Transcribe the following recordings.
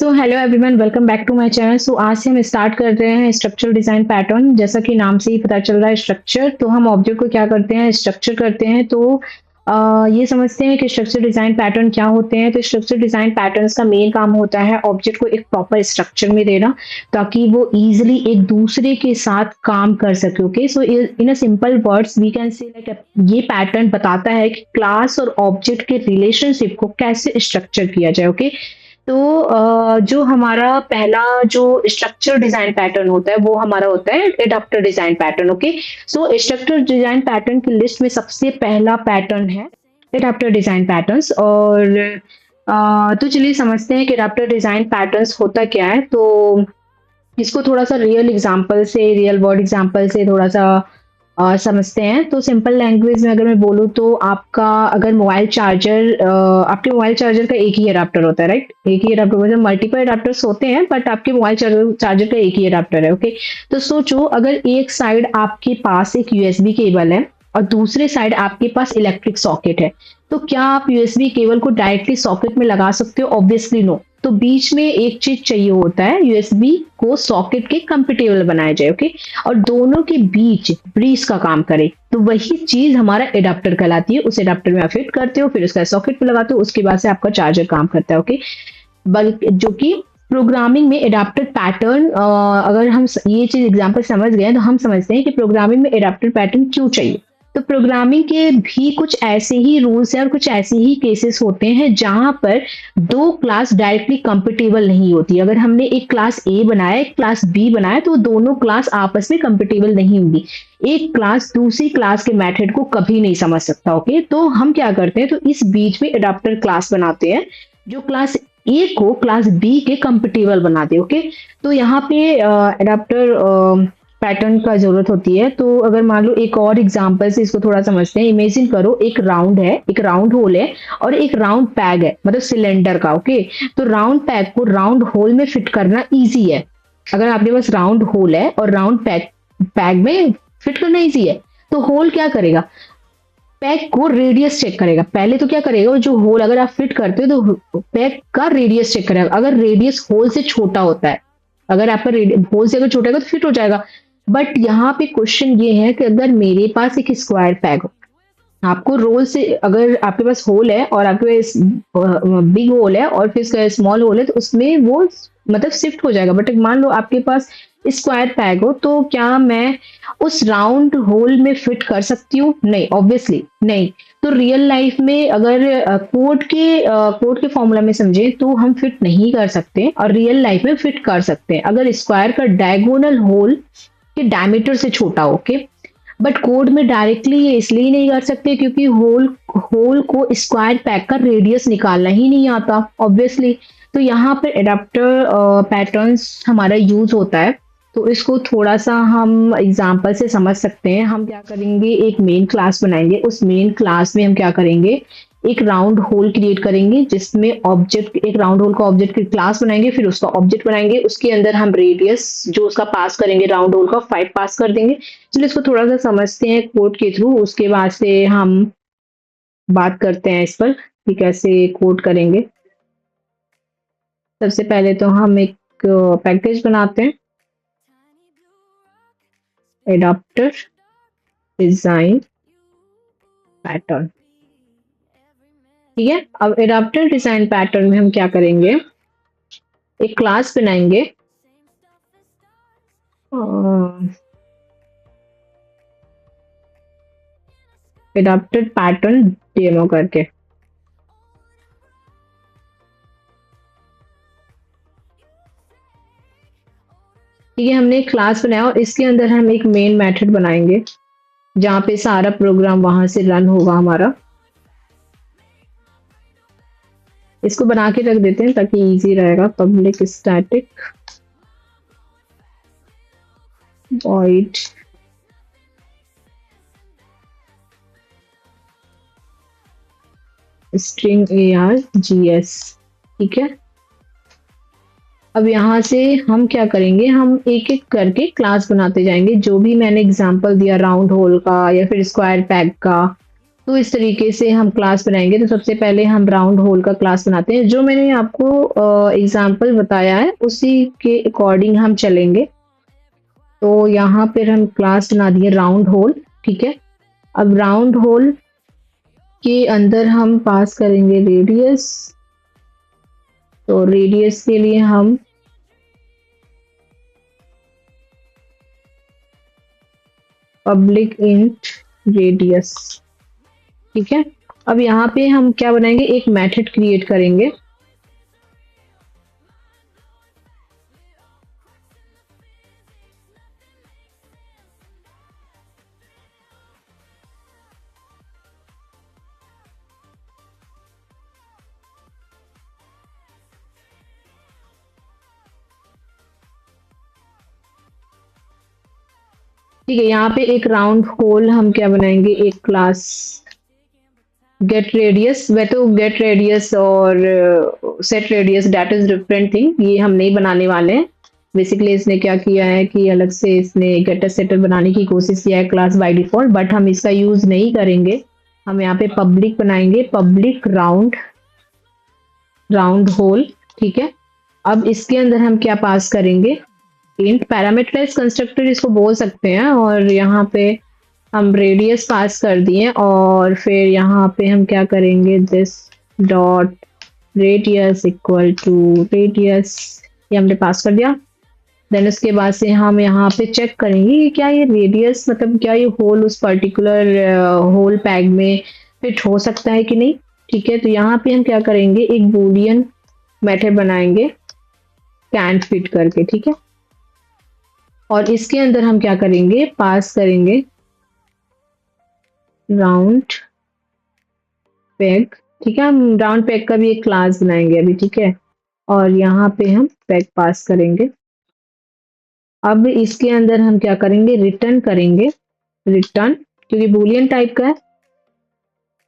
So hello everyone, welcome back to my channel. So आज से हम स्टार्ट कर रहे हैं स्ट्रक्चरल डिजाइन पैटर्न। जैसा कि नाम से ही पता चल रहा है स्ट्रक्चर, तो हम ऑब्जेक्ट को क्या करते हैं, स्ट्रक्चर करते हैं। तो ये समझते हैं कि स्ट्रक्चर डिजाइन पैटर्न क्या होते हैं। तो स्ट्रक्चर डिजाइन पैटर्न्स का मेन काम होता है ऑब्जेक्ट को एक प्रॉपर स्ट्रक्चर में देना, ताकि वो इजीली एक दूसरे के साथ काम कर सके। Okay, so in a simple words we can say like ये पैटर्न बताता है कि क्लास और ऑब्जेक्ट के रिलेशनशिप को कैसे स्ट्रक्चर किया जाए। ओके, तो जो हमारा पहला जो स्ट्रक्चर डिजाइन पैटर्न होता है वो हमारा होता है adapter design pattern. Okay, so structure design pattern की लिस्ट में सबसे पहला पैटर्न है एडाप्टर डिजाइन पैटर्न्स। और तो चलिए समझते हैं कि एडाप्टर डिजाइन पैटर्न्स होता क्या है। तो इसको थोड़ा सा रियल एग्जांपल से, रियल वर्ल्ड एग्जांपल से थोड़ा सा समझते हैं। तो सिंपल लैंग्वेज में अगर मैं बोलूँ तो आपका अगर मोबाइल चार्जर, आपके मोबाइल चार्जर का एक ही अडाप्टर होता है, राइट? एक ही अडाप्टर, मतलब मल्टीपल अडाप्टर्स होते हैं बट आपके मोबाइल चार्जर का एक ही अडाप्टर है। ओके, तो सोचो अगर एक साइड आपके पास एक यूएसबी केबल है और दूसरे साइड आपके पास इलेक्ट्रिक सॉकेट है, तो क्या आप यूएसबी केबल को डायरेक्टली सॉकेट में लगा सकते हो? Obviously no. तो बीच में एक चीज चाहिए होता है, यूएसबी को सॉकेट के कंपेटेबल बनाया जाए। ओके, और दोनों के बीच ब्रिज का काम करे, तो वही चीज हमारा एडाप्टर कहलाती है। उस एडाप्टर में आप फिट करते हो, फिर उसका सॉकेट पे लगाते हो, उसके बाद से आपका चार्जर काम करता है। ओके, बल्कि जो कि प्रोग्रामिंग में एडाप्टर पैटर्न, अगर हम ये चीज एग्जांपल समझ गए तो हम समझते हैं कि प्रोग्रामिंग में एडाप्टर पैटर्न क्यों चाहिए। तो प्रोग्रामिंग के भी कुछ ऐसे ही रूल्स हैं और कुछ ऐसे ही केसेस होते हैं जहां पर दो क्लास डायरेक्टली कंपेटेबल नहीं होती। अगर हमने एक क्लास ए बनाया, एक क्लास बी बनाया, तो दोनों क्लास आपस में कंपेटेबल नहीं होंगी। एक क्लास दूसरी क्लास के मेथड को कभी नहीं समझ सकता। ओके, तो हम क्या करते हैं, तो इस बीच में एडाप्टर क्लास बनाते हैं जो क्लास ए को क्लास बी के कंपेटेबल बना दे। ओके, तो यहाँ पे एडाप्टर पैटर्न का जरूरत होती है। तो अगर मान लो एक और एग्जांपल से इसको थोड़ा समझते हैं। इमेजिन करो एक राउंड है, एक राउंड होल है और एक राउंड पैग है, मतलब सिलेंडर का। ओके, तो राउंड पैग को राउंड होल में फिट करना इजी है। अगर आपके पास राउंड होल है और राउंड पैग में फिट करना इजी है, तो होल क्या करेगा, पैग को रेडियस चेक करेगा। पहले तो क्या करेगा, जो होल अगर आप फिट करते हो तो पैग का रेडियस चेक करेगा। अगर रेडियस होल से छोटा होता है, अगर आपका होल से अगर छोटा है तो फिट हो जाएगा। बट यहाँ पे क्वेश्चन ये है कि अगर मेरे पास एक स्क्वायर पैग हो, आपको रोल से, अगर आपके पास होल है और आपके पास बिग होल है और फिर स्मॉल होल है, तो उसमें वो मतलब शिफ्ट हो जाएगा। बट मान लो आपके पास स्क्वायर पैग हो, तो क्या मैं उस राउंड होल में फिट कर सकती हूँ? नहीं, ऑब्वियसली नहीं। तो रियल लाइफ में अगर कोड के फॉर्मूला में समझे तो हम फिट नहीं कर सकते, और रियल लाइफ में फिट कर सकते हैं अगर स्क्वायर का डायगोनल होल के डायमीटर से छोटा हो। ओके, बट कोड में डायरेक्टली ये इसलिए नहीं कर सकते क्योंकि होल को स्क्वायर पैक का रेडियस निकालना ही नहीं आता, ऑब्वियसली। तो यहाँ पर एडाप्टर पैटर्न्स हमारा यूज होता है। तो इसको थोड़ा सा हम एग्जांपल से समझ सकते हैं। हम क्या करेंगे, एक मेन क्लास बनाएंगे। उस मेन क्लास में हम क्या करेंगे, एक राउंड होल क्रिएट करेंगे जिसमें ऑब्जेक्ट, एक राउंड होल का ऑब्जेक्ट की क्लास बनाएंगे, फिर उसका ऑब्जेक्ट बनाएंगे। उसके अंदर हम रेडियस जो उसका पास करेंगे राउंड होल का 5 पास कर देंगे। चलिए इसको थोड़ा सा समझते हैं कोड के थ्रू, उसके बाद से हम बात करते हैं इस पर कि कैसे कोड करेंगे। सबसे पहले तो हम एक पैकेज बनाते हैं, एडाप्टर डिजाइन पैटर्न। ठीक है, अब एडाप्टर डिजाइन पैटर्न में हम क्या करेंगे, एक क्लास बनाएंगे एडाप्टर पैटर्न डेमो करके। ठीक है, हमने एक क्लास बनाया और इसके अंदर हम एक मेन मेथड बनाएंगे जहां पे सारा प्रोग्राम वहां से रन होगा हमारा। इसको बना के रख देते हैं ताकि इजी रहेगा। Public static void string args। ठीक है, अब यहाँ से हम क्या करेंगे, हम एक एक करके क्लास बनाते जाएंगे। जो भी मैंने एग्जांपल दिया राउंड होल का या फिर स्क्वायर पैग का, तो इस तरीके से हम क्लास बनाएंगे। तो सबसे पहले हम राउंड होल का क्लास बनाते हैं। जो मैंने आपको एग्जाम्पल बताया है उसी के अकॉर्डिंग हम चलेंगे। तो यहाँ पर हम क्लास बना दिए राउंड होल, ठीक है। अब राउंड होल के अंदर हम पास करेंगे रेडियस। तो रेडियस के लिए हम पब्लिक इंट रेडियस, ठीक है। अब यहाँ पे हम क्या बनाएंगे, एक मेथड क्रिएट करेंगे। ठीक है, यहाँ पे एक राउंड होल हम क्या बनाएंगे, एक क्लास गेट रेडियस। वह तो गेट रेडियस और set radius that is different thing, ये हम नहीं बनाने वाले हैं। बेसिकली इसने क्या किया है कि अलग से इसने गेटर सेटर बनाने की कोशिश किया है क्लास बाय डिफॉल्ट, बट हम इसका यूज नहीं करेंगे। हम यहाँ पे पब्लिक बनाएंगे, पब्लिक राउंड राउंड होल, ठीक है। अब इसके अंदर हम क्या पास करेंगे, इंट पैरामीटराइज कंस्ट्रक्टर इसको बोल सकते हैं। और यहाँ पे हम रेडियस पास कर दिए और फिर यहाँ पे हम क्या करेंगे, this dot radius equal to radius, ये हमने पास कर दिया। देन उसके बाद से हम यहाँ पे चेक करेंगे कि क्या ये रेडियस मतलब क्या ये होल उस पर्टिकुलर होल पैग में फिट हो सकता है कि नहीं, ठीक है। तो यहाँ पे हम क्या करेंगे, एक बूलियन मेथड बनाएंगे कैन फिट करके, ठीक है। और इसके अंदर हम क्या करेंगे, पास करेंगे राउंड पेग, ठीक है। हम राउंड पेग का भी एक क्लास बनाएंगे अभी, ठीक है। और यहाँ पे हम पेग पास करेंगे। अब इसके अंदर हम क्या करेंगे, रिटर्न करेंगे, रिटर्न क्योंकि बूलियन टाइप का है,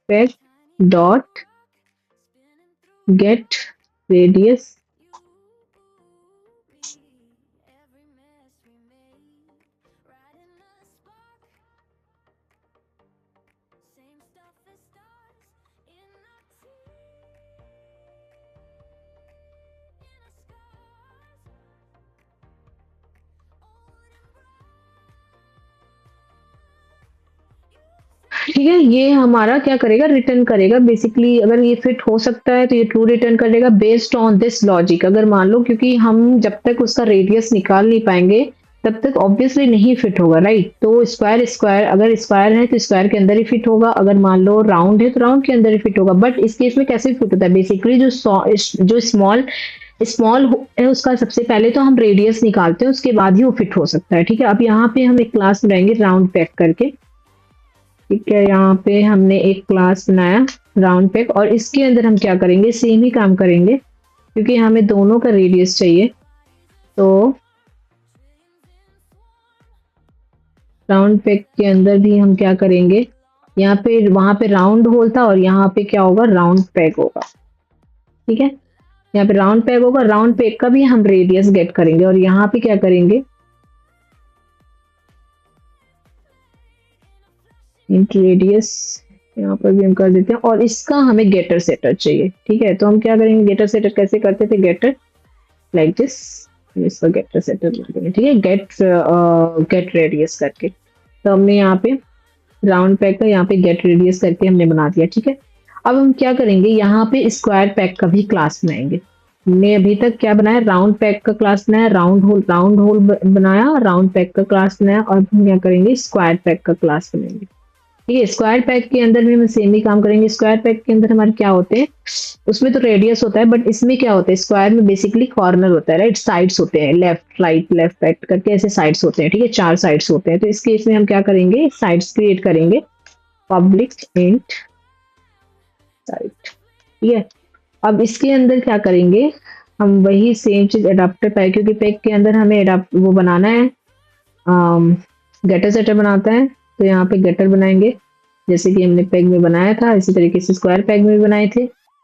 पेग डॉट गेट रेडियस ठीक है। ये हमारा क्या करेगा, रिटर्न करेगा। बेसिकली अगर ये फिट हो सकता है तो ये ट्रू रिटर्न करेगा बेस्ड ऑन दिस लॉजिक। अगर मान लो, क्योंकि हम जब तक उसका रेडियस निकाल नहीं पाएंगे तब तक ऑब्वियसली नहीं फिट होगा, राइट। तो स्क्वायर स्क्वायर, अगर स्क्वायर है तो स्क्वायर के अंदर ही फिट होगा, अगर मान लो राउंड है तो राउंड के अंदर ही फिट होगा। बट इस केस में कैसे फिट होता है, बेसिकली जो स्मॉल स्मॉल है उसका सबसे पहले तो हम रेडियस निकालते हैं, उसके बाद ही वो फिट हो सकता है, ठीक है। अब यहाँ पे हम एक क्लास बनाएंगे राउंड पैक करके, ठीक है। यहाँ पे हमने एक क्लास बनाया राउंड पैक और इसके अंदर हम क्या करेंगे, सेम ही काम करेंगे क्योंकि हमें दोनों का रेडियस चाहिए। तो राउंड पैक के अंदर भी हम क्या करेंगे, यहाँ पे वहां पे राउंड होल था और यहाँ पे क्या होगा, राउंड पैक होगा, ठीक है। यहाँ पे राउंड पैक होगा, राउंड पैक का भी हम रेडियस गेट करेंगे और यहाँ पे क्या करेंगे, रेडियस यहाँ पर भी हम कर देते हैं। और इसका हमें गेटर सेटर चाहिए, ठीक है। तो हम क्या करेंगे, गेटर सेटर कैसे करते थे, गेटर लाइक दिस, इसका गेटर सेटर करेंगे, ठीक है। गेट रेडियस करके, तो हमने यहाँ पे राउंड पैक का यहाँ पे गेट रेडियस करके हमने बना दिया, ठीक है। अब हम क्या करेंगे, यहाँ पे स्क्वायर पैक का भी क्लास बनाएंगे। हमने अभी तक क्या बनाया, राउंड पैक का क्लास बनाया, राउंड होल बनाया, राउंड पैक का क्लास बनाया, और हम क्या करेंगे, स्क्वायर पैक का क्लास बनाएंगे, ठीक है। स्क्वायर पैक के अंदर भी हम सेम ही काम करेंगे। स्क्वायर पैक के अंदर हमारे क्या होते हैं, उसमें तो रेडियस होता है, बट इसमें क्या होता है, स्क्वायर में बेसिकली कॉर्नर होता है, राइट, साइड्स होते हैं, लेफ्ट राइट करके ऐसे साइड्स होते हैं, ठीक है, 4 साइड्स होते हैं। तो इस केस में हम क्या करेंगे, साइड्स क्रिएट करेंगे, पब्लिक इंट साइड, ठीक है। अब इसके अंदर क्या करेंगे, हम वही सेम चीज एडाप्टर पैक, क्योंकि पैक के अंदर हमें एडाप्ट वो बनाना है, गेटर सेटर बनाता है। तो यहाँ पे गेटर बनाएंगे जैसे कि हमने पैग में बनाया था, इसी तरीके से स्क्वायर पैग में भी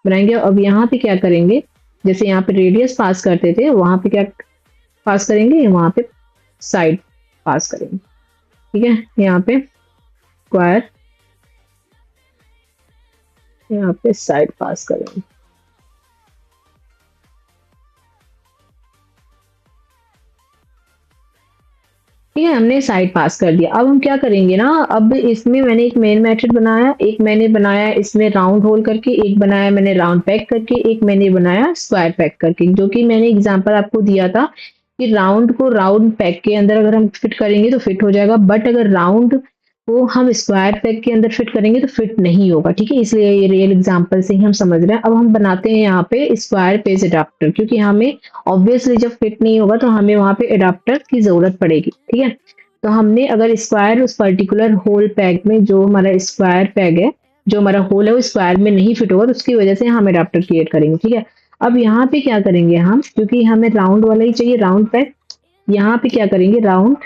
बनाएंगे। अब यहाँ पे क्या करेंगे, जैसे यहाँ पे रेडियस पास करते थे, वहां पे क्या पास करेंगे, वहां पे साइड पास करेंगे, ठीक है। यहाँ पे स्क्वायर यहाँ पे साइड पास करेंगे। ठीक है, हमने साइड पास कर दिया। अब हम क्या करेंगे ना, अब इसमें मैंने एक मेन मेथड बनाया, एक मैंने बनाया इसमें राउंड होल करके, एक बनाया मैंने राउंड पैक करके, एक मैंने बनाया स्क्वायर पैक करके, जो कि मैंने एग्जांपल आपको दिया था कि राउंड को राउंड पैक के अंदर अगर हम फिट करेंगे तो फिट हो जाएगा, बट अगर राउंड को हम स्क्वायर पैक के अंदर फिट करेंगे तो फिट नहीं होगा। ठीक है, इसलिए ये रियल एग्जांपल से ही हम समझ रहे हैं। अब हम बनाते हैं यहाँ पे स्क्वायर पेज अडाप्टर, क्योंकि हमें ऑब्वियसली जब फिट नहीं होगा तो हमें वहां पे अडाप्टर की जरूरत पड़ेगी। ठीक है, तो हमने अगर स्क्वायर उस पर्टिकुलर होल पैक में, जो हमारा स्क्वायर पैक है, जो हमारा होल है वो स्क्वायर में नहीं फिट होगा, तो उसकी वजह से हम अडाप्टर क्रिएट करेंगे। ठीक है, अब यहाँ पे क्या करेंगे हम, क्योंकि हमें राउंड वाला ही चाहिए राउंड पैक, यहाँ पे क्या करेंगे, राउंड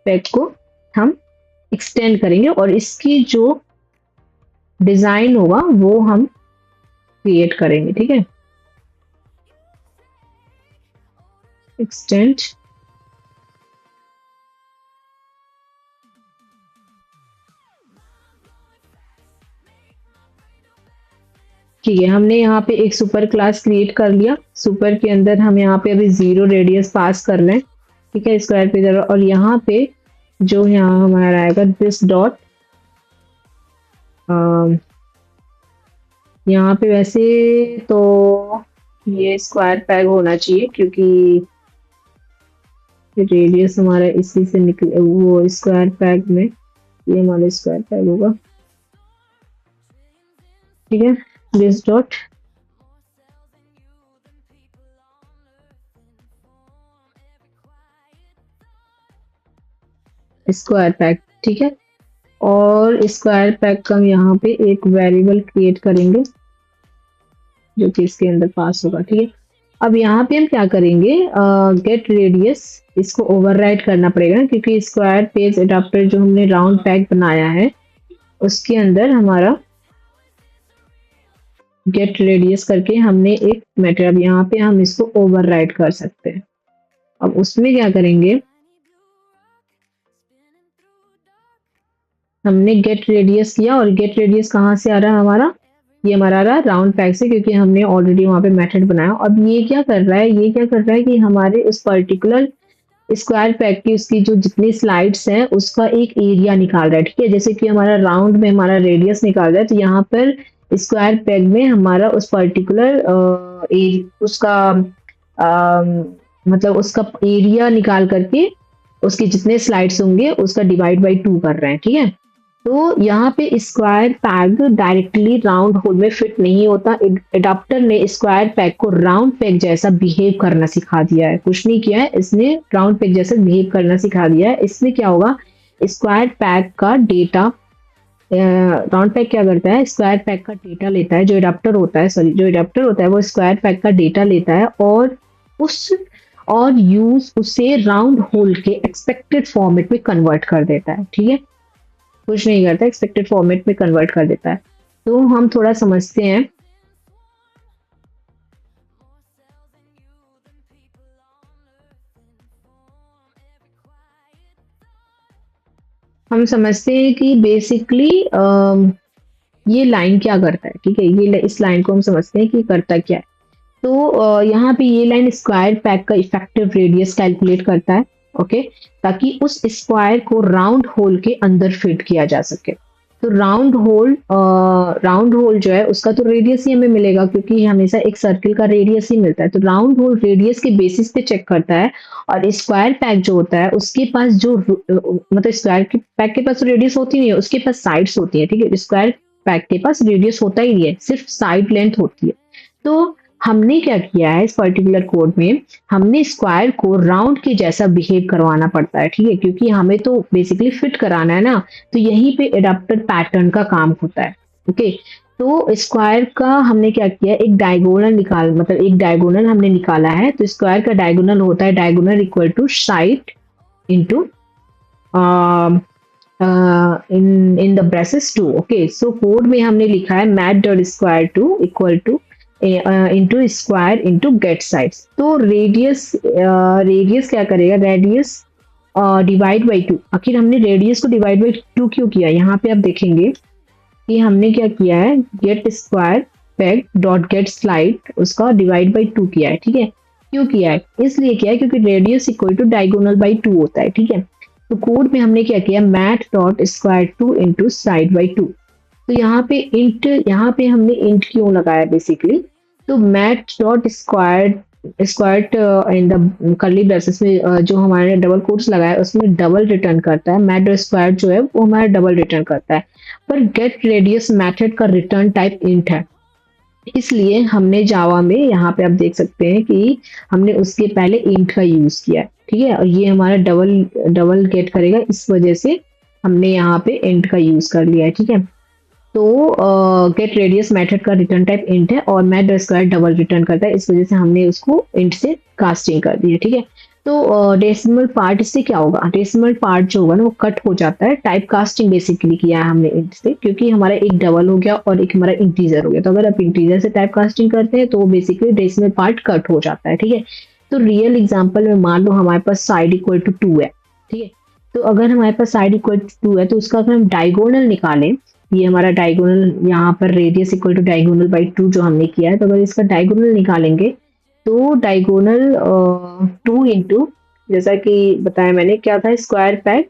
पैक को हम एक्सटेंड करेंगे और इसकी जो डिजाइन होगा वो हम क्रिएट करेंगे। ठीक है, एक्सटेंड, ठीक है, हमने यहाँ पे एक सुपर क्लास क्रिएट कर लिया। सुपर के अंदर हम यहाँ पे अभी 0 रेडियस पास कर लें। ठीक है, स्क्वायर पे जरा, और यहाँ पे जो यहाँ हमारा आएगा दिस डॉट, यहाँ पे वैसे तो ये स्क्वायर पैक होना चाहिए, क्योंकि रेडियस हमारा इसी से निकले, वो स्क्वायर पैक में ये हमारा स्क्वायर पैक होगा। ठीक है, दिस डॉट, स्क्वायर पैक। ठीक है, और स्क्वायर पैक का हम यहाँ पे एक वेरिएबल क्रिएट करेंगे जो कि इसके अंदर पास होगा। ठीक है, अब यहाँ पे हम क्या करेंगे, गेट रेडियस, इसको ओवरराइड करना पड़ेगा, क्योंकि स्क्वायर पेज अडाप्टर जो हमने राउंड पैक बनाया है उसके अंदर हमारा गेट रेडियस करके हमने एक मेथड, अब यहाँ पे हम इसको ओवरराइड कर सकते हैं। अब उसमें क्या करेंगे, हमने गेट रेडियस किया, और गेट रेडियस कहाँ से आ रहा है हमारा, ये हमारा आ रहा है राउंड पैक से, क्योंकि हमने ऑलरेडी वहां पे मेथड बनाया। अब ये क्या कर रहा है, ये क्या कर रहा है कि हमारे उस पर्टिकुलर स्क्वायर पैक की उसकी जो जितनी स्लाइड्स हैं उसका एक एरिया निकाल रहा है। ठीक है, जैसे कि हमारा राउंड में हमारा रेडियस निकाल रहा है, तो यहाँ पर स्क्वायर पैक में हमारा उस पर्टिकुलर उसका मतलब उसका एरिया निकाल करके उसके जितने स्लाइड्स होंगे उसका डिवाइड बाई 2 कर रहे हैं। ठीक है, तो यहाँ पे square pack directly round whole में फिट नहीं होता। एडाप्टर ने स्क्वायर पैक को राउंड पैक जैसा बिहेव करना सिखा दिया है, कुछ नहीं किया है इसने, राउंड पैक जैसा बिहेव करना सिखा दिया है। इसमें क्या होगा, स्क्वायर पैक का डेटा, राउंड पैक क्या करता है, स्क्वायर पैक का डेटा लेता है, जो एडाप्टर होता है, सॉरी जो एडाप्टर होता है वो स्क्वायर पैक का डेटा लेता है और यूज उसे राउंड होल के एक्सपेक्टेड फॉर्मेट में कन्वर्ट कर देता है। ठीक है, कुछ नहीं करता, एक्सपेक्टेड फॉर्मेट में कन्वर्ट कर देता है। तो हम थोड़ा समझते हैं, हम समझते हैं कि बेसिकली ये लाइन क्या करता है। ठीक है, ये इस लाइन को हम समझते हैं कि करता क्या है। तो यहाँ पे ये लाइन स्क्वायर पैक का इफेक्टिव रेडियस कैलकुलेट करता है, ओके, ताकि उस स्क्वायर को राउंड होल के अंदर फिट किया जा सके। तो राउंड होल जो है उसका तो रेडियस ही हमें मिलेगा, क्योंकि हमेशा एक सर्किल का रेडियस ही मिलता है। तो राउंड होल रेडियस के बेसिस पे चेक करता है, और स्क्वायर पैक जो होता है उसके पास जो मतलब स्क्वायर पैक के पास रेडियस होती नहीं है, उसके पास साइड्स होती है। ठीक है, स्क्वायर पैक के पास रेडियस होता ही नहीं है, सिर्फ साइड लेंथ होती है। तो हमने क्या किया है इस पर्टिकुलर कोड में, हमने स्क्वायर को राउंड के जैसा बिहेव करवाना पड़ता है। ठीक है, क्योंकि हमें तो बेसिकली फिट कराना है ना, तो यहीं पे एडाप्टर पैटर्न का काम होता है। ओके, तो स्क्वायर का हमने क्या किया, एक डायगोनल एक डायगोनल हमने निकाला है। तो स्क्वायर का डायगोनल होता है, diagonal equal to side into in the braces 2। Okay, so code में हमने लिखा है math dot square to equal to into square into get sides. तो रेडियस क्या करेगा, रेडियस डिवाइड बाई 2। आखिर हमने रेडियस को डिवाइड बाई 2 क्यों किया, यहाँ पे आप देखेंगे कि हमने क्या किया है, get square pack dot gate slide उसका डिवाइड बाई 2 किया है, ठीक है। क्यों किया है, इसलिए किया है क्योंकि radius equal to diagonal by 2 होता है, ठीक है। तो कोड में हमने क्या किया, math dot square 2 into side by 2। तो यहाँ पे हमने इंट क्यों लगाया बेसिकली, तो math dot square in the curly braces में जो हमारे डबल कोट्स लगाया है उसमें डबल रिटर्न करता है, मैथ डॉट स्क्वायर जो है वो हमारा डबल रिटर्न करता है। पर गेट रेडियस मेथड का रिटर्न टाइप इंट है, इसलिए हमने जावा में यहाँ पे आप देख सकते हैं कि हमने उसके पहले इंट का यूज किया है, ठीक है। और ये हमारा डबल डबल गेट करेगा, इस वजह से हमने यहाँ पे इंट का यूज कर लिया है, ठीक है। तो गेट रेडियस मेथड का रिटर्न टाइप इंट है और मैथ स्क्वायर डबल रिटर्न करता है, इस वजह से हमने उसको इंट से कास्टिंग कर दी है, ठीक है। तो डेसिमल पार्ट से क्या होगा, डेसिमल पार्ट जो होगा ना वो कट हो जाता है, टाइप कास्टिंग बेसिकली किया है हमने इंट से, क्योंकि हमारा एक डबल हो गया और एक हमारा इंटीजर हो गया। तो अगर आप इंटीजर से टाइप कास्टिंग करते हैं तो बेसिकली डेसिमल पार्ट कट हो जाता है, ठीक है। तो रियल एग्जाम्पल में मान लो हमारे पास साइड इक्वल टू 2 है, ठीक है। तो अगर हमारे पास साइड इक्वल टू 2 है तो उसका अगर हम डायगोनल निकालें, ये हमारा डायगोनल यहाँ पर radius equal to diagonal by 2 जो हमने किया है, तो अगर इसका डायगोनल निकालेंगे तो डायगोनल 2 इंटू, जैसा कि बताया मैंने क्या था, स्क्वायर पैक,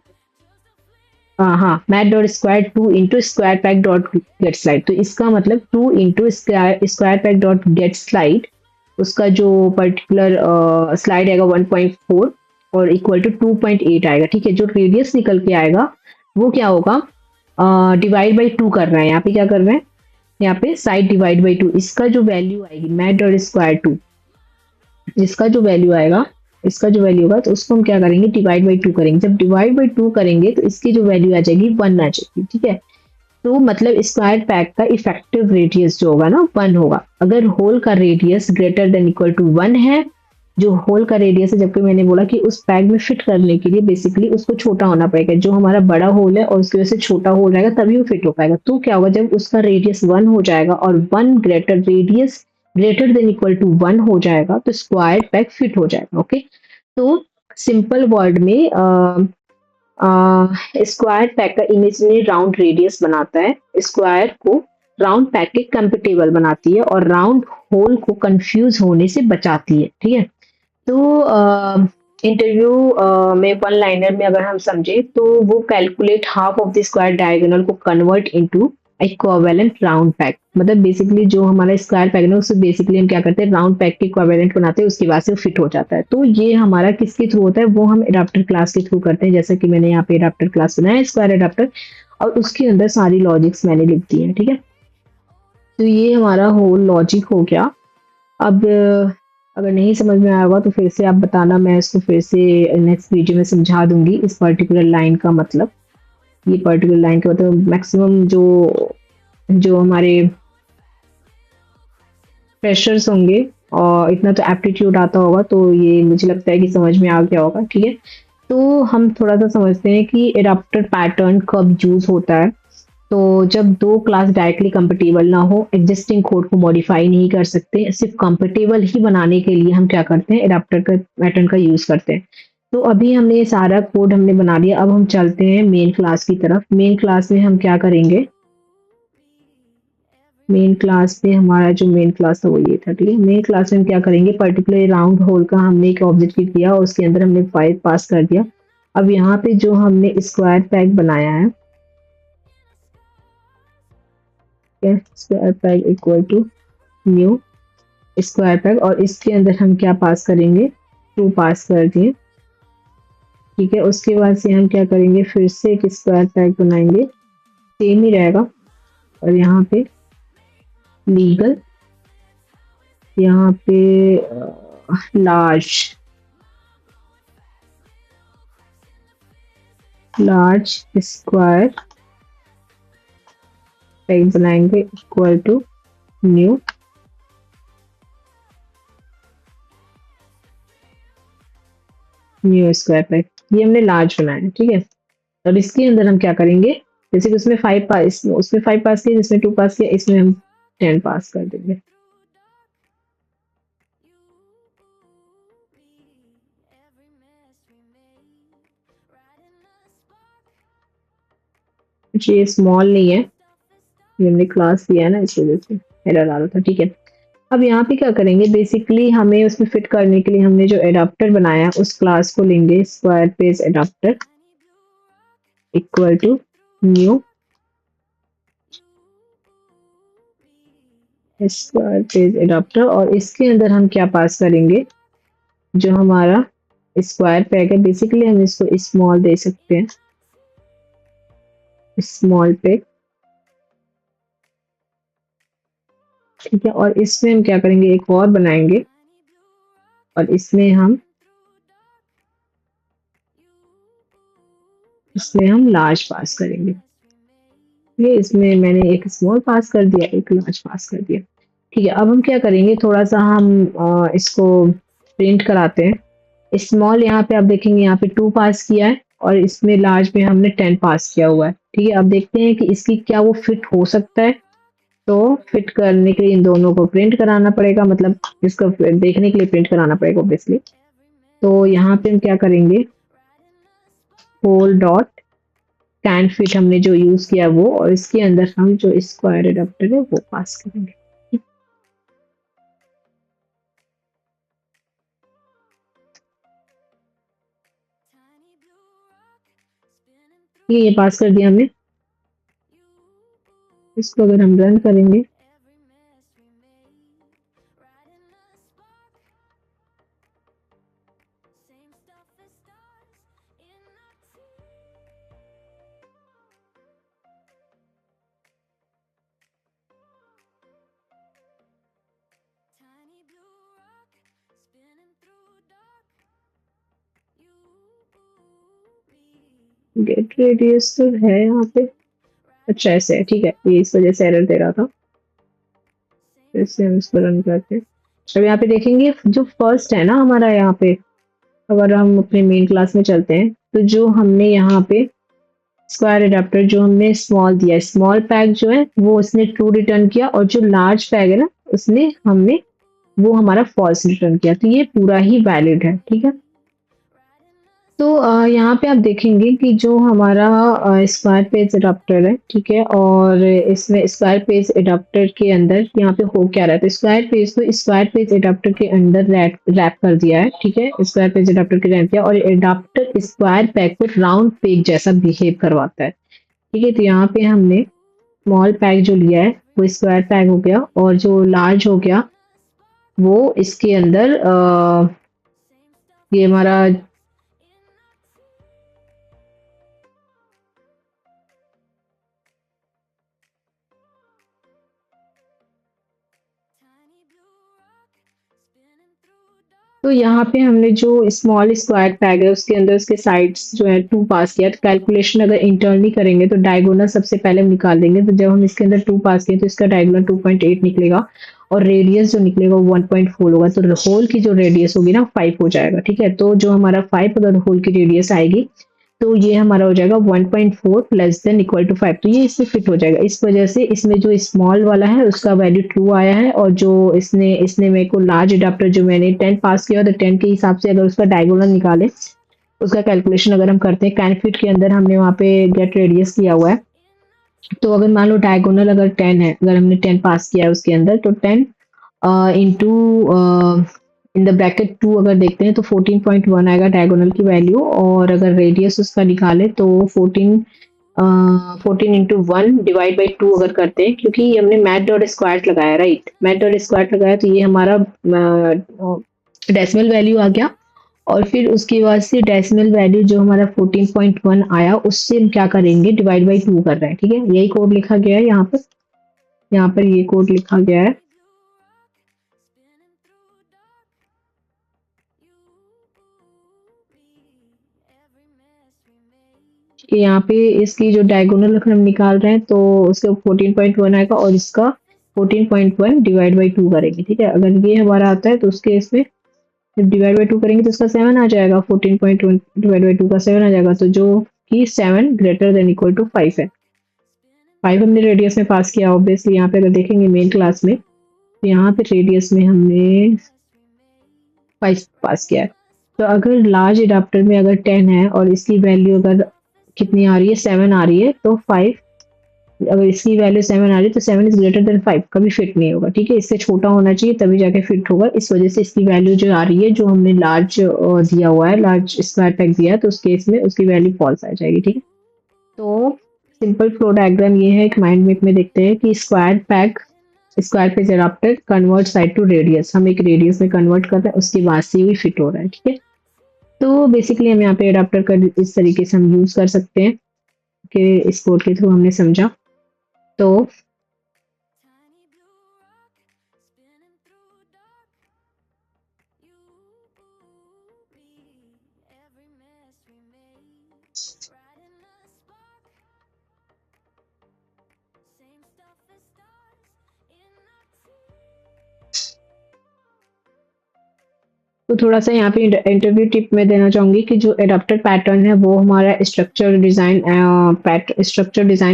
हाँ math dot square 2 into square pack dot gate slide. तो इसका मतलब 2 into square pack dot gate slide, उसका जो पर्टिकुलर स्लाइड आएगा 1.4 और इक्वल टू 2.8 आएगा, ठीक है। जो रेडियस निकल के आएगा वो क्या होगा, डिवाइड बाई 2 कर रहे हैं, यहाँ पे क्या कर रहे हैं, यहाँ पे साइड डिवाइड बाई 2, इसका जो वैल्यू आएगी मैथ डॉट स्क्वायर 2, इसका जो वैल्यू आएगा, इसका जो वैल्यू होगा तो उसको हम क्या करेंगे, डिवाइड बाई 2 करेंगे। जब डिवाइड बाई 2 करेंगे तो इसकी जो वैल्यू आ जाएगी 1 आ जाएगी, ठीक है। तो मतलब स्क्वायर पैक का इफेक्टिव रेडियस जो होगा ना 1 होगा। अगर होल का radius greater than equal to 1 है, जो होल का रेडियस है, जबकि मैंने बोला कि उस पैक में फिट करने के लिए बेसिकली उसको छोटा होना पड़ेगा, जो हमारा बड़ा होल है और उसकी वजह से छोटा होल रहेगा तभी वो फिट हो पाएगा। तो क्या होगा, जब उसका रेडियस 1 हो जाएगा और 1 greater radius greater than equal to 1 हो जाएगा तो स्क्वायर पैक फिट हो जाएगा, ओके। तो सिंपल वर्ड में स्क्वायर पैक का इमेजिनरी राउंड रेडियस बनाता है, स्क्वायर को राउंड पैक के कंपेटेबल बनाती है और राउंड होल को कंफ्यूज होने से बचाती है, ठीक है। तो इंटरव्यू में वन लाइनर में अगर हम समझे तो वो calculate half of the square diagonal को convert into equivalent round pack, मतलब बेसिकली जो हमारा स्क्वायर पैक है उससे बेसिकली हम क्या करते हैं, राउंड पैक के इक्विवेलेंट बनाते हैं, उसके बाद से वो फिट हो जाता है। तो ये हमारा किसके थ्रू होता है, वो हम एडाप्टर क्लास के थ्रू करते हैं, जैसे कि मैंने यहाँ पे एडाप्टर क्लास बनाया है स्क्वायर एडाप्टर, और उसके अंदर सारी लॉजिक्स मैंने लिख दी है, ठीक है। तो ये हमारा होल लॉजिक हो गया। अब अगर नहीं समझ में आया होगा तो फिर से आप बताना, मैं इसको फिर से नेक्स्ट वीडियो में समझा दूंगी इस पर्टिकुलर लाइन का मतलब, ये पर्टिकुलर लाइन का मतलब मैक्सिमम जो जो हमारे फ्रेशर्स होंगे और इतना तो एप्टीट्यूड आता होगा तो ये मुझे लगता है कि समझ में आ गया होगा, ठीक है। तो हम थोड़ा सा समझते हैं कि एडाप्टर पैटर्न कब यूज होता है। तो जब दो क्लास डायरेक्टली कंपेटेबल ना हो, एग्जिस्टिंग कोड को मॉडिफाई नहीं कर सकते, सिर्फ कंपेटेबल ही बनाने के लिए हम क्या करते हैं, एडाप्टर का पैटर्न का यूज करते हैं। तो अभी हमने ये सारा कोड हमने बना लिया, अब हम चलते हैं मेन क्लास की तरफ। मेन क्लास में हम क्या करेंगे, मेन क्लास में हमारा जो मेन क्लास था वो ये था, ठीक है। मेन क्लास में हम क्या करेंगे, पर्टिकुलर राउंड होल का हमने एक ऑब्जेक्ट किया और उसके अंदर हमने फाइल पास कर दिया। अब यहाँ पे जो हमने स्क्वायर पैक बनाया है, square pack equal to new square pack, और इसके अंदर हम क्या पास करेंगे, 2 पास कर दिए, ठीक है। उसके बाद से हम क्या करेंगे, फिर से एक स्क्वायर पैक बनाएंगे, सेम ही रहेगा, और यहाँ पे लीगल, यहाँ पे लार्ज लार्ज स्क्वायर पैक बनाएंगे equal to new square pack, ये हमने लार्ज बनाया है, ठीक है। और इसके अंदर हम क्या करेंगे, जैसे कि उसमें 5 पास, उसमें 5 पास किया, जिसमें 2 पास किया, इसमें हम 10 पास कर देंगे। ये स्मॉल नहीं है, ये हमने क्लास दिया है ना, इस वजह से एरर आ रहा था। ठीक है, अब यहाँ पे क्या करेंगे, बेसिकली हमें उसमें फिट करने के लिए हमने जो एडाप्टर बनाया उस क्लास को लेंगे, square page adapter equal to new square page adapter, और इसके अंदर हम क्या पास करेंगे, जो हमारा स्क्वायर पैग है, बेसिकली हम इसको स्मॉल दे सकते हैं, स्मॉल पैग। ठीक है, और इसमें हम क्या करेंगे, एक और बनाएंगे और इसमें हम लार्ज पास करेंगे। ये इसमें मैंने एक स्मॉल पास कर दिया, एक लार्ज पास कर दिया। ठीक है, अब हम क्या करेंगे, थोड़ा सा हम इसको प्रिंट कराते हैं। स्मॉल यहाँ पे आप देखेंगे, यहाँ पे 2 पास किया है और इसमें लार्ज में हमने 10 पास किया हुआ है। ठीक है, अब देखते हैं कि इसकी क्या वो फिट हो सकता है। तो फिट करने के लिए इन दोनों को प्रिंट कराना पड़ेगा, मतलब इसको देखने के लिए प्रिंट कराना पड़ेगा ऑब्वियसली। तो यहाँ पे हम क्या करेंगे, होल डॉट कैन फिट हमने जो यूज किया वो, और इसके अंदर हम जो स्क्वायर एडाप्टर है वो पास करेंगे। ये पास कर दिया हमने। इसको अगर हम रन करेंगे, गेट रेडियस तो है यहाँ पे, अच्छा ऐसे है। ठीक है, ये इस वजह से एरर दे रहा था, इससे हम इसको रन करते हैं। अब यहाँ पे देखेंगे जो फर्स्ट है ना हमारा, यहाँ पे अगर हम अपने मेन क्लास में चलते हैं तो जो हमने यहाँ पे स्क्वायर एडाप्टर जो हमने स्मॉल दिया, स्मॉल पैक जो है वो उसने ट्रू रिटर्न किया, और जो लार्ज पैक है ना उसने हमने वो हमारा फॉल्स रिटर्न किया, तो ये पूरा ही वैलिड है। ठीक है, तो यहाँ पे आप देखेंगे कि जो हमारा स्क्वायर पेज एडाप्टर है, ठीक है, और इसमें स्क्वायर पेज एडाप्टर के अंदर यहाँ पे हो क्या रहा है, तो स्क्वायर पेज को स्क्वायर पेज एडाप्टर के अंदर रैप कर दिया है। ठीक है, स्क्वायर पेज एडाप्टर के रैप किया, और एडाप्टर स्क्वायर पैक को राउंड पेज जैसा बिहेव करवाता है। ठीक है, तो यहाँ पे हमने स्मॉल पैक जो लिया है वो स्क्वायर पैक हो गया, और जो लार्ज हो गया वो इसके अंदर ये हमारा तो यहाँ पे हमने जो स्मॉल स्क्वायर पैग है उसके अंदर उसके साइड्स जो है 2 पास किया, तो कैलकुलेशन अगर इंटरनली करेंगे तो डायगोनल सबसे पहले हम निकाल देंगे। तो जब हम इसके अंदर 2 पास किए तो इसका डायगोनल 2.8 निकलेगा, और रेडियस जो निकलेगा वो 1.4 होगा, तो होल की जो रेडियस होगी ना 5 हो जाएगा। ठीक है, तो जो हमारा 5 अगर होल की रेडियस आएगी तो ये हमारा हो जाएगा 1.4 लेस देन इक्वल टू 5, तो ये इससे फिट हो जाएगा। इस वजह से इसमें जो स्मॉल वाला है उसका वैल्यू ट्रू आया है, और जो इसने इसने मेरे को लार्ज एडाप्टर जो मैंने 10 पास किया, तो 10 के हिसाब से अगर उसका डायगोनल निकाले, उसका कैलकुलेशन अगर हम करते हैं, कैन फिट के अंदर हमने वहाँ पे गेट रेडियस किया हुआ है, तो अगर मान लो डायगोनल अगर 10 है, अगर हमने 10 पास किया है उसके अंदर, तो 10 इंटू इन द ब्रैकेट 2 अगर देखते हैं तो 14.1 आएगा डायगोनल की वैल्यू, और अगर रेडियस उसका निकाले तो 14 इंटू 1 डिवाइड बाई 2 अगर करते हैं, क्योंकि हमने मैथ डॉट स्क्वायर लगाया, राइट, मैथ डॉट स्क्वायर लगाया, तो ये हमारा डेसिमल वैल्यू आ गया, और फिर उसके बाद से डेसिमल वैल्यू जो हमारा 14.1 आया उससे हम क्या करेंगे, डिवाइड बाई 2 कर रहे हैं। ठीक है, यही कोड लिखा गया है यहाँ पर ये कोड लिखा गया है। कि यहाँ पे इसकी जो डायगोनल अगर हम निकाल रहे हैं तो उसका 14.1 आएगा, और इसका 14.1 डिवाइड बाई 2 करेंगे। ठीक है, अगर ये हमारा आता है तो उसके इसमें जब डिवाइड बाई 2 करेंगे तो उसका 7 आ जाएगा, 14.1 डिवाइड बाई 2 का 7 आ जाएगा, तो जो कि 7 ग्रेटर देन इक्वल टू 5 है। 5 हमने रेडियस में पास किया ऑब्वियसली, यहाँ पे अगर देखेंगे मेन क्लास में, तो यहाँ पे रेडियस में हमने 5 पास किया है। तो अगर लार्ज एडाप्टर में अगर 10 है और इसकी वैल्यू अगर कितनी आ रही है, 7 आ रही है, तो 5 अगर इसकी वैल्यू 7 आ रही है तो 7 इज ग्रेटर देन 5 कभी फिट नहीं होगा, ठीक है। इससे छोटा होना चाहिए तभी जाके फिट होगा। इस वजह से इसकी वैल्यू जो आ रही है, जो हमने लार्ज दिया हुआ है, लार्ज स्क्वायर पैक दिया है, तो उस केस में उसकी वैल्यू फॉल्स आ जाएगी, ठीक है। तो सिंपल फ्लो डायग्राम ये है, एक माइंड मैप में देखते हैं कि square phase adapter convert side to radius, हम एक रेडियस में कन्वर्ट कर रहे हैं, उसके बाद से ही फिट हो रहा है, ठीक है। तो बेसिकली हम यहाँ पे एडाप्टर का इस तरीके से हम यूज कर सकते हैं कि इस कोड के थ्रू हमने समझा। तो थोड़ा सा यहाँ पे इंटरव्यू टिप में देना चाहूंगी कि जो एडाप्टर पैटर्न है वो हमारा स्ट्रक्चर डिजाइन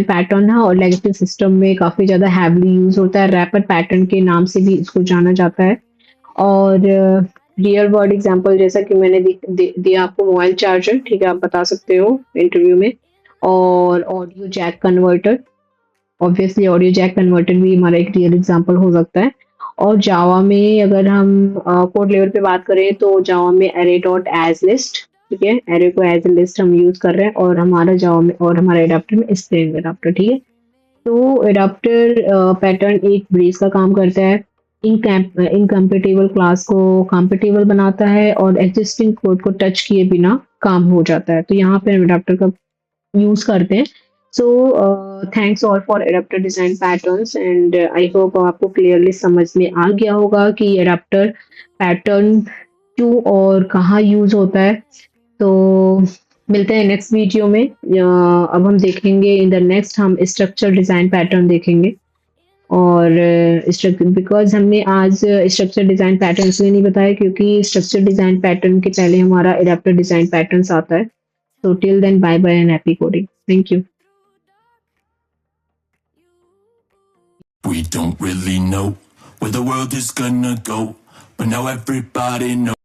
पैटर्न है, और लेगेसी सिस्टम में काफी ज्यादा हैवली यूज होता है। रैपर पैटर्न के नाम से भी इसको जाना जाता है। और रियल वर्ल्ड एग्जांपल जैसा कि मैंने दिया आपको, मोबाइल चार्जर, ठीक है, आप बता सकते हो इंटरव्यू में। और audio jack converter, obviously audio jack converter भी हमारा एक रियल एग्जांपल हो सकता है। और जावा में अगर हम कोड लेवल पे बात करें तो जावा में एरे डॉट एज लिस्ट, ठीक है, एरे को एज ए लिस्ट हम यूज कर रहे हैं, और हमारा जावा में और हमारे एडाप्टर में स्ट्रिंग एडाप्टर, ठीक है। तो एडाप्टर पैटर्न एक ब्रेस का काम करता है, इनकम्पेटेबल क्लास को कंपेटेबल बनाता है, और एग्जिस्टिंग कोड को टच किए बिना काम हो जाता है। तो यहाँ पे हम एडाप्टर का यूज करते हैं। So thanks all for adapter design patterns, and I hope आपको क्लियरली समझ में आ गया होगा कि एडाप्टर पैटर्न क्यों और कहाँ यूज होता है। तो मिलते हैं नेक्स्ट वीडियो में। अब हम देखेंगे इन द नेक्स्ट, हम स्ट्रक्चर डिजाइन पैटर्न देखेंगे। और स्ट्रक्चर, बिकॉज हमने आज स्ट्रक्चर डिजाइन पैटर्न इसलिए नहीं बताया क्योंकि स्ट्रक्चर डिजाइन पैटर्न के पहले हमारा एडाप्टर डिजाइन पैटर्न आता है। So till then, bye bye and happy coding. Thank you. We don't really know where the world is gonna go, but now everybody knows.